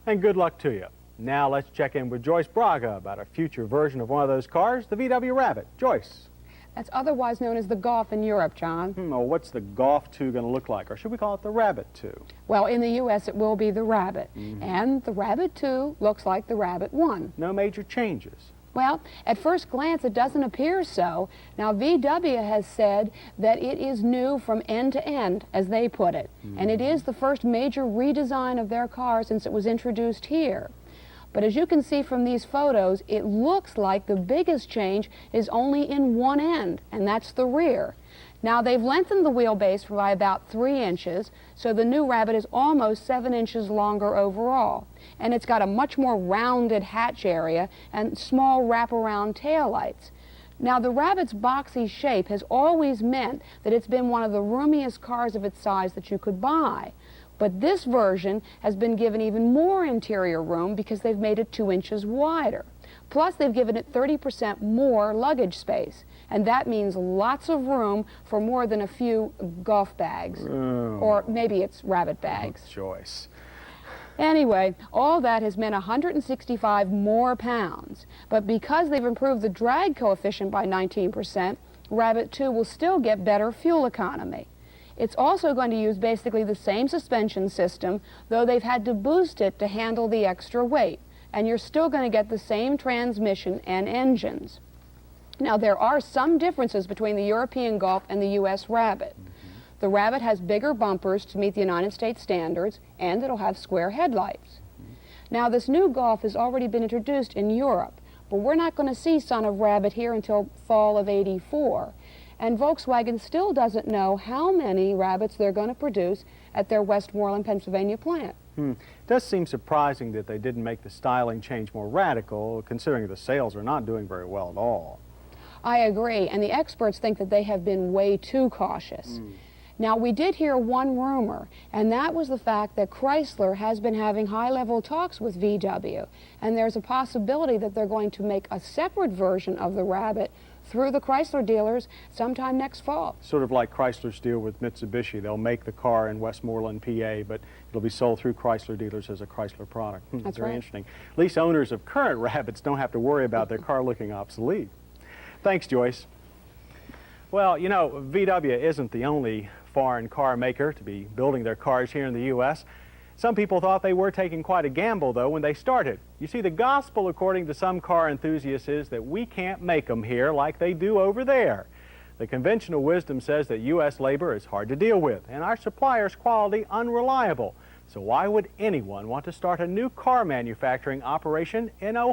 And good luck to you. Now let's check in with Joyce Braga about a future version of one of those cars, the VW Rabbit. Joyce. That's otherwise known as the Golf in Europe, John. Well, what's the Golf 2 going to look like? Or should we call it the Rabbit 2? Well, in the U.S. it will be the Rabbit. And the Rabbit 2 looks like the Rabbit 1. No major changes. Well, at first glance, it doesn't appear so. Now, VW has said that it is new from end to end, as they put it. And it is the first major redesign of their car since it was introduced here. But as you can see from these photos, it looks like the biggest change is only in one end, and that's the rear. Now, they've lengthened the wheelbase by about 3 inches, so the new Rabbit is almost 7 inches longer overall. And it's got a much more rounded hatch area and small wraparound taillights. Now, the Rabbit's boxy shape has always meant that it's been one of the roomiest cars of its size that you could buy. But this version has been given even more interior room because they've made it 2 inches wider. Plus, they've given it 30% more luggage space. And that means lots of room for more than a few golf bags. Or maybe it's rabbit bags. Joyce. Anyway, all that has meant 165 more pounds. But because they've improved the drag coefficient by 19%, Rabbit 2 will still get better fuel economy. It's also going to use basically the same suspension system, though they've had to boost it to handle the extra weight. And you're still going to get the same transmission and engines. Now, there are some differences between the European Golf and the U.S. Rabbit. The Rabbit has bigger bumpers to meet the United States standards, and it'll have square headlights. Now, this new Golf has already been introduced in Europe, but we're not going to see Son of Rabbit here until fall of '84. And Volkswagen still doesn't know how many Rabbits they're going to produce at their Westmoreland, Pennsylvania plant. It does seem surprising that they didn't make the styling change more radical, considering the sales are not doing very well at all. I agree, and the experts think that they have been way too cautious. Now, we did hear one rumor, and that was the fact that Chrysler has been having high-level talks with VW, and there's a possibility that they're going to make a separate version of the Rabbit through the Chrysler dealers sometime next fall. Sort of like Chrysler's deal with Mitsubishi. They'll make the car in Westmoreland, PA, but it'll be sold through Chrysler dealers as a Chrysler product. That's very right. interesting. At least owners of current Rabbits don't have to worry about their car looking obsolete. Thanks, Joyce. Well, you know, VW isn't the only foreign car maker to be building their cars here in the U.S. Some people thought they were taking quite a gamble, though, when they started. You see, the gospel, according to some car enthusiasts, is that we can't make them here like they do over there. The conventional wisdom says that U.S. labor is hard to deal with, and our suppliers' quality unreliable. So why would anyone want to start a new car manufacturing operation in Ohio?